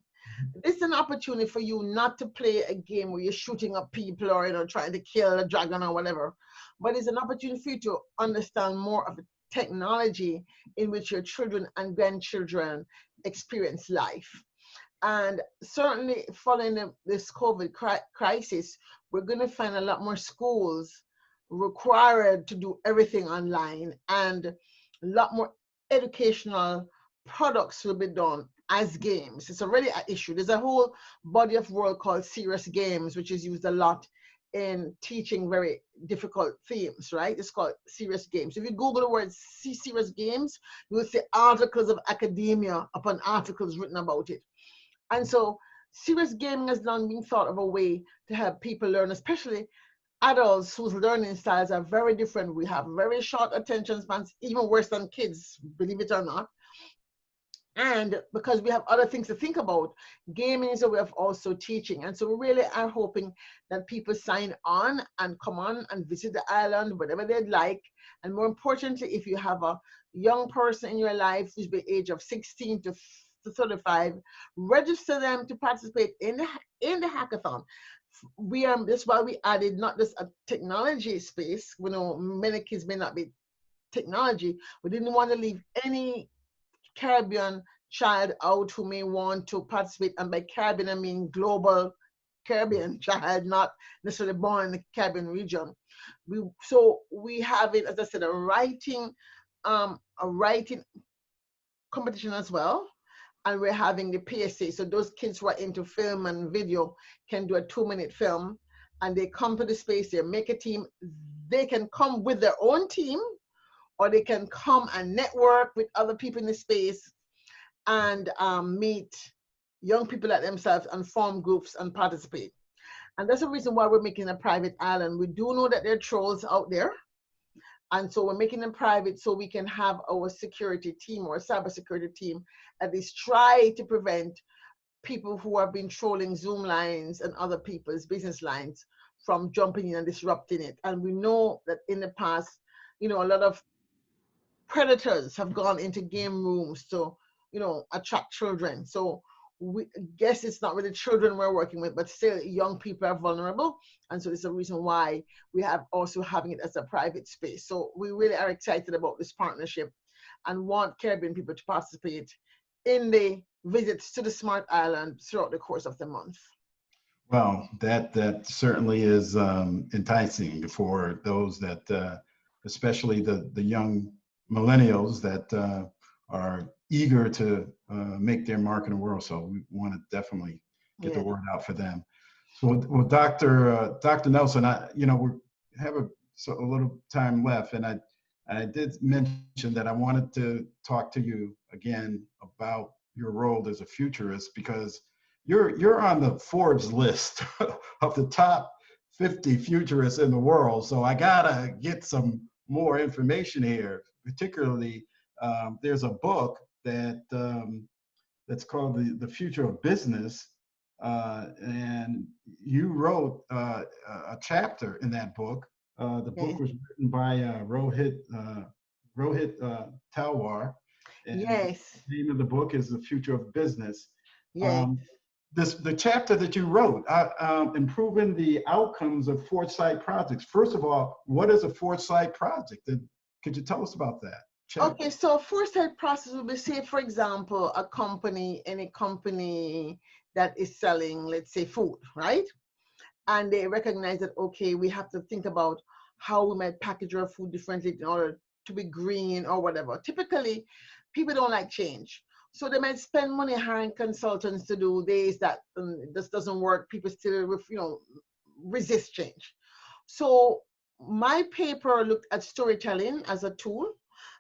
This is an opportunity for you not to play a game where you're shooting up people or trying to kill a dragon or whatever, but it's an opportunity for you to understand more of the technology in which your children and grandchildren experience life. And certainly following this COVID crisis, we're going to find a lot more schools required to do everything online, and a lot more educational products will be done as games. It's already an issue. There's a whole body of work called serious games, which is used a lot in teaching very difficult themes, right? It's called serious games. If you Google the word serious games, you will see articles of academia upon articles written about it. And so serious gaming has long been thought of a way to help people learn, especially adults whose learning styles are very different. We have very short attention spans, even worse than kids, believe it or not. And because we have other things to think about, gaming is a way of also teaching. And so we really are hoping that people sign on and come on and visit the island, whatever they'd like. And more importantly, if you have a young person in your life who's the age of 16 to 35, register them to participate in the hackathon. That's why we added not just a technology space. We know many kids may not be technology. We didn't want to leave any Caribbean child out who may want to participate, and by Caribbean I mean global Caribbean child, not necessarily born in the Caribbean region. So we have it, as I said, a writing competition as well, and we're having the PSA. So those kids who are into film and video can do a 2-minute film, and they come to the space, they make a team. They can come with their own team, or they can come and network with other people in the space and meet young people like themselves and form groups and participate. And that's the reason why we're making a private island. We do know that there are trolls out there. And so we're making them private so we can have our security team or cybersecurity team at least try to prevent people who have been trolling Zoom lines and other people's business lines from jumping in and disrupting it. And we know that in the past, a lot of predators have gone into game rooms to, attract children. So we guess it's not really children we're working with, but still young people are vulnerable. And so it's a reason why we have also having it as a private space. So we really are excited about this partnership and want Caribbean people to participate in the visits to the Smart Island throughout the course of the month. Well, that certainly is enticing for those that, especially the young millennials that are eager to make their mark in the world. So we want to definitely get the word out for them. So, well, Dr. Nelson, we have a little time left, and I did mention that I wanted to talk to you again about your role as a futurist, because you're on the Forbes list of the top 50 futurists in the world. So I gotta get some more information here. Particularly, there's a book that's called the Future of Business, and you wrote a chapter in that book. The book was written by Rohit Talwar. And yes. The name of the book is The Future of Business. Yes. The chapter that you wrote, improving the outcomes of Foresight projects. First of all, what is a Foresight project? And could you tell us about that chapter? Okay, so Foresight process would be, say, for example, any company that is selling, let's say, food, right? And they recognize that, okay, we have to think about how we might package our food differently in order to be green or whatever. Typically, people don't like change. So they might spend money hiring consultants to do this, that, this doesn't work. People still, resist change. So my paper looked at storytelling as a tool.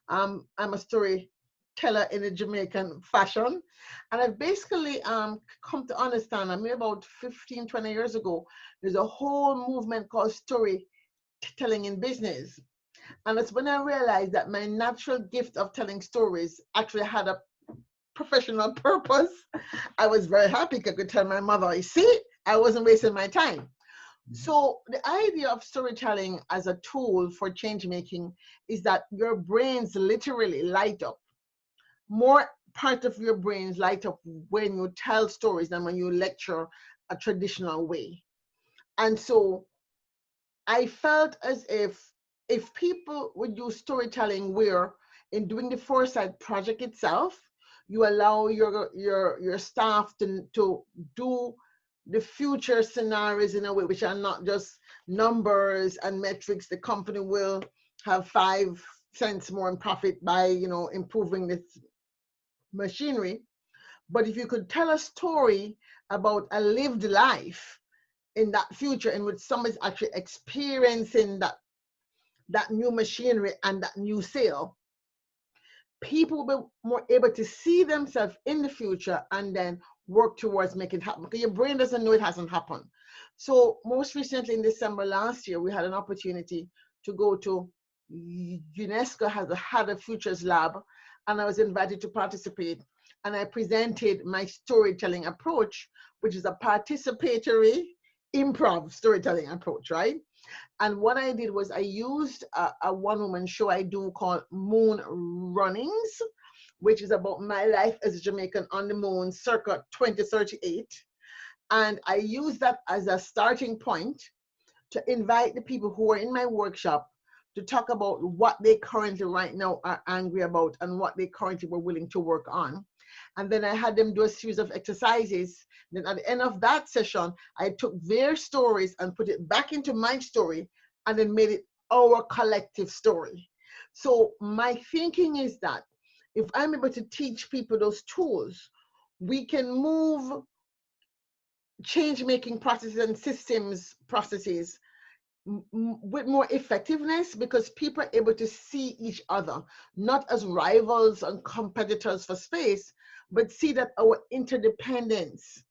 I'm a storyteller in a Jamaican fashion. And I've basically come to understand, about 15, 20 years ago, there's a whole movement called storytelling in business. And it's when I realized that my natural gift of telling stories actually had a professional purpose. I was very happy. I could tell my mother, you see, I wasn't wasting my time. So the idea of storytelling as a tool for change making is that your brains literally light up. More part of your brains light up when you tell stories than when you lecture a traditional way. And so I felt as if people would use storytelling where in doing the Foresight project itself, you allow your staff to do the future scenarios in a way which are not just numbers and metrics. The company will have 5 cents more in profit by improving this machinery. But if you could tell a story about a lived life in that future in which somebody's actually experiencing that new machinery and that new sale, people will be more able to see themselves in the future and then work towards making it happen, because your brain doesn't know it hasn't happened. So most recently in December last year, we had an opportunity to go to UNESCO had a Futures Lab, and I was invited to participate. And I presented my storytelling approach, which is a participatory improv storytelling approach, right? And what I did was I used a one-woman show I do called Moon Runnings, which is about my life as a Jamaican on the moon circa 2038. And I used that as a starting point to invite the people who are in my workshop to talk about what they currently right now are angry about and what they currently were willing to work on. And then I had them do a series of exercises. Then at the end of that session, I took their stories and put it back into my story and then made it our collective story. So my thinking is that if I'm able to teach people those tools, we can move change-making processes and systems processes with more effectiveness, because people are able to see each other, not as rivals and competitors for space, but see that our interdependence,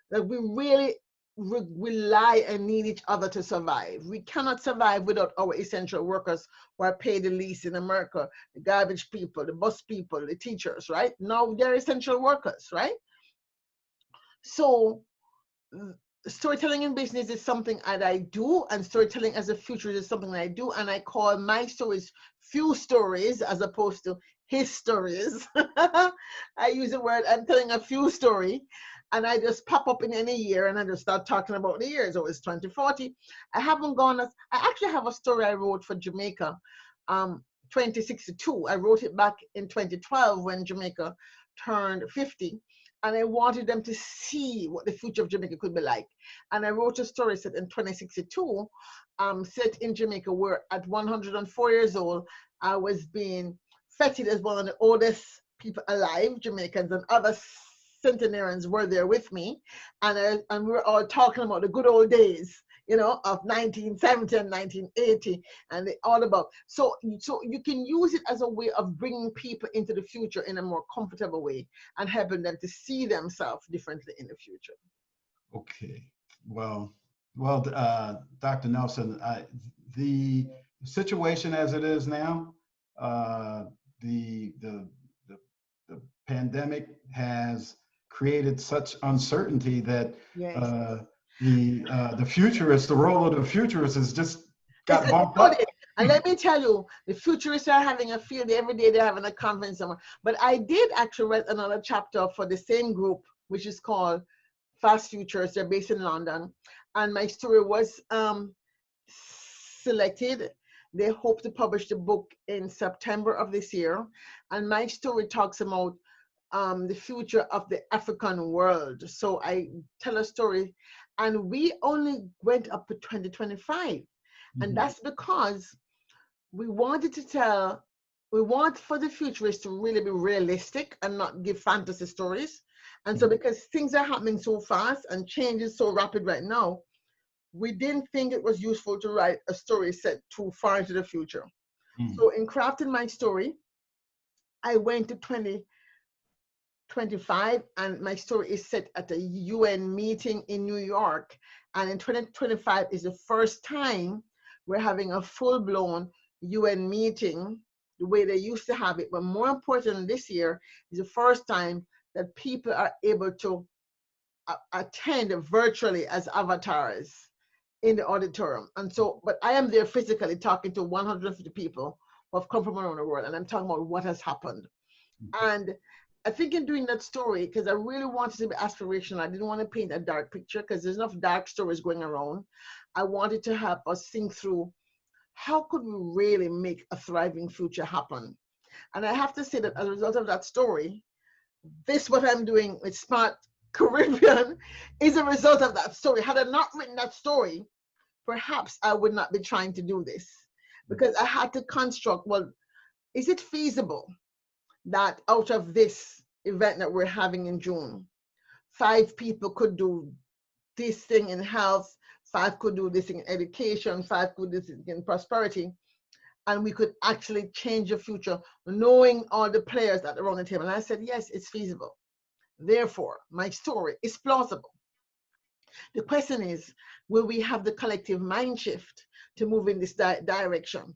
that we really rely and need each other to survive. We cannot survive without our essential workers who are paid the least in America, the garbage people, the bus people, the teachers, right? Now they're essential workers, right? So storytelling in business is something that I do, and storytelling as a futurist is something that I do, and I call my stories few stories as opposed to his stories. I use the word, I'm telling a few story, and I just pop up in any year and I just start talking about the years. So it's 2040. I haven't gone as, I actually have a story I wrote for Jamaica, 2062. I wrote it back in 2012 when Jamaica turned 50. And I wanted them to see what the future of Jamaica could be like. And I wrote a story set in 2062, set in Jamaica, where at 104 years old, I was being feted as one of the oldest people alive, Jamaicans, and other centenarians were there with me. And we were all talking about the good old days, you know, of 1970 and 1980, and all about. So you can use it as a way of bringing people into the future in a more comfortable way and helping them to see themselves differently in the future. Okay, well, Dr. Nelson, the situation as it is now, the pandemic has created such uncertainty that Yes. The futurist, the role of the futurist has just got bumped up. And let me tell you, the futurists are having a field day every day. They're having a conference somewhere. But I did actually write another chapter for the same group, which is called Fast Futures. They're based in London. And my story was selected. They hope to publish the book in September of this year. And my story talks about the future of the African world. So I tell a story, and we only went up to 2025. And that's because we wanted to tell, we want for the futurists to really be realistic and not give fantasy stories. And so because things are happening so fast and change is so rapid right now, we didn't think it was useful to write a story set too far into the future. So in crafting my story, I went to 2025, and my story is set at a UN meeting in New York. And in 2025 is the first time we're having a full-blown UN meeting the way they used to have it. But more important, this year is the first time that people are able to attend virtually as avatars in the auditorium. And so, but I am there physically talking to 150 people who have come from around the world, and I'm talking about what has happened. And I think in doing that story, because I really wanted to be aspirational, I didn't want to paint a dark picture because there's enough dark stories going around. I wanted to help us think through how could we really make a thriving future happen. And I have to say that as a result of that story, this what I'm doing with Smart Caribbean is a result of that story. Had I not written that story, perhaps I would not be trying to do this, because I had to construct, well, is it feasible that out of this event that we're having in June, 5 people could do this thing in health, 5 could do this in education, 5 could do this in prosperity, and we could actually change the future, knowing all the players that are around the table. And I said, yes, it's feasible. Therefore, my story is plausible. The question is, will we have the collective mind shift to move in this direction?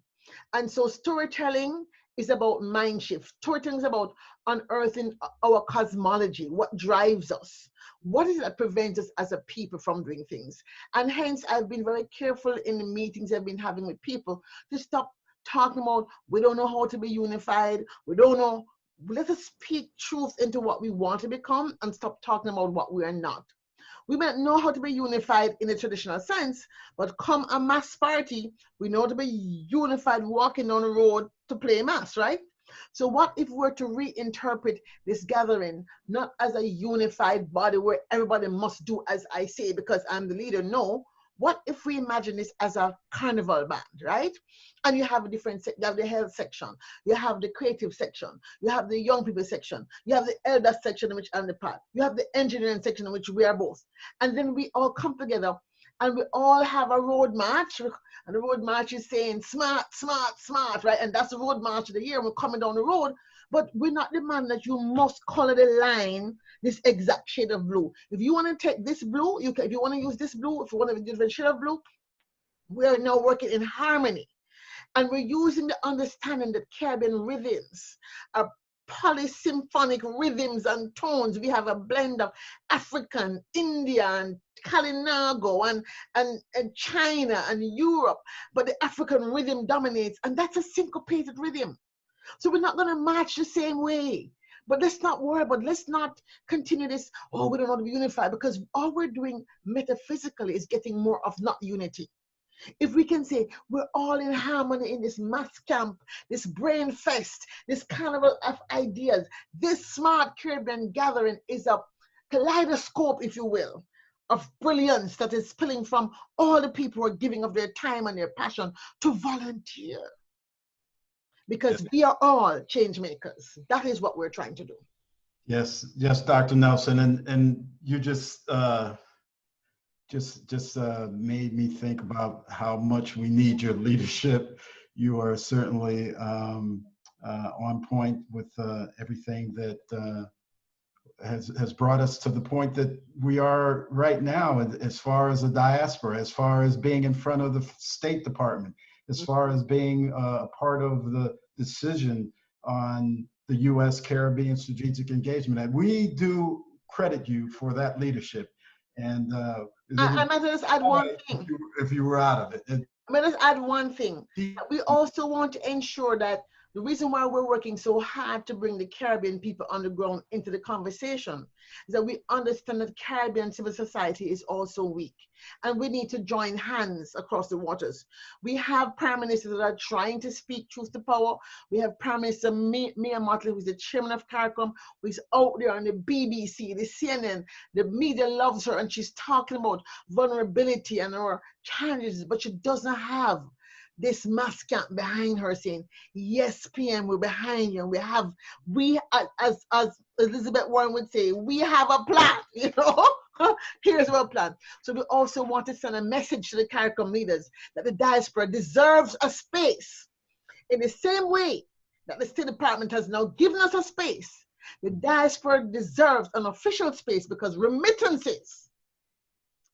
And so storytelling is about mind shift. Storytelling is about unearthing our cosmology, what drives us. What is it that prevents us as a people from doing things? And hence, I've been very careful in the meetings I've been having with people to stop talking about, we don't know how to be unified, we don't know. Let us speak truth into what we want to become and stop talking about what we are not. We might know how to be unified in a traditional sense, but come a mass party, we know to be unified walking on the road to play mass, right? So what if we were to reinterpret this gathering, not as a unified body where everybody must do as I say because I'm the leader? No. What if we imagine this as a carnival band, right? And you have a different, you have the health section, you have the creative section, you have the young people section, you have the elder section in which I'm the part, you have the engineering section in which we are both. And then we all come together and we all have a road march, and the road march is saying smart, smart, smart, right? And that's the road march of the year, and we're coming down the road, but we're not demanding that you must color the line this exact shade of blue. If you want to take this blue, you can. If you want to use this blue, if you want to use a different shade of blue, we are now working in harmony. And we're using the understanding that Caribbean rhythms are polysymphonic rhythms and tones. We have a blend of African, Indian, Kalinago, and China and Europe, but the African rhythm dominates, and that's a syncopated rhythm. So we're not going to march the same way. But let's not worry about, let's not continue this, oh, we don't want to be unified, because all we're doing metaphysically is getting more of not unity. If we can say we're all in harmony in this mass camp, this brain fest, this carnival of ideas, this smart Caribbean gathering is a kaleidoscope, if you will, of brilliance that is spilling from all the people who are giving of their time and their passion to volunteer. Because we are all change makers. That is what we're trying to do. Yes, yes, Dr. Nelson, and you just made me think about how much we need your leadership. You are certainly on point with everything that has brought us to the point that we are right now, as far as the diaspora, as far as being in front of the State Department, as far as being a part of the decision on the U.S. Caribbean strategic engagement. And we do credit you for that leadership. And I might just add one thing. If you were out of it. I might just add one thing. We also want to ensure that the reason why we're working so hard to bring the Caribbean people on the ground into the conversation is that we understand that Caribbean civil society is also weak, and we need to join hands across the waters. We have prime ministers that are trying to speak truth to power. We have Prime Minister Mia Mottley, who's the chairman of CARICOM, who's out there on the BBC, the CNN, the media loves her, and she's talking about vulnerability and our challenges, but she doesn't have this mass camp behind her saying, yes, PM, we're behind you. And we as Elizabeth Warren would say, we have a plan, you know? Here's our plan. So we also want to send a message to the CARICOM leaders that the diaspora deserves a space. In the same way that the State Department has now given us a space, the diaspora deserves an official space, because remittances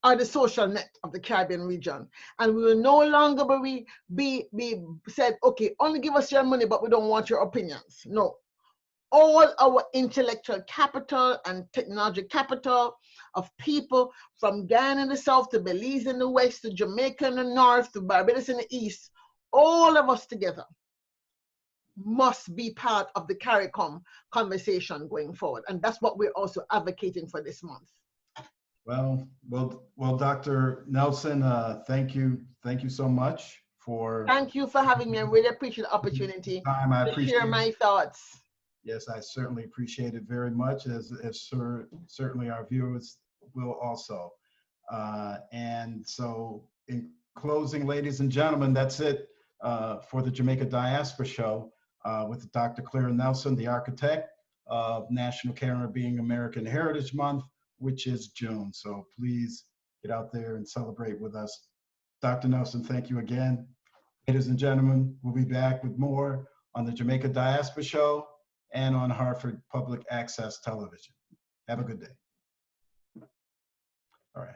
are the social net of the Caribbean region. And we will no longer be said, okay, only give us your money, but we don't want your opinions. No. All our intellectual capital and technology capital of people from Ghana in the south to Belize in the west to Jamaica in the north to Barbados in the east, all of us together must be part of the CARICOM conversation going forward. And that's what we're also advocating for this month. Well, Dr. Nelson, thank you so much for. Thank you for having me. I really appreciate the opportunity to share my thoughts. Yes, I certainly appreciate it very much, as certainly our viewers will also. And so, in closing, ladies and gentlemen, that's it for the Jamaica Diaspora Show with Dr. Claire Nelson, the architect of National Caribbean American Heritage Month, which is June. So please get out there and celebrate with us. Dr. Nelson, thank you again. Ladies and gentlemen, we'll be back with more on the Jamaica Diaspora Show and on Hartford Public Access Television. Have a good day. All right.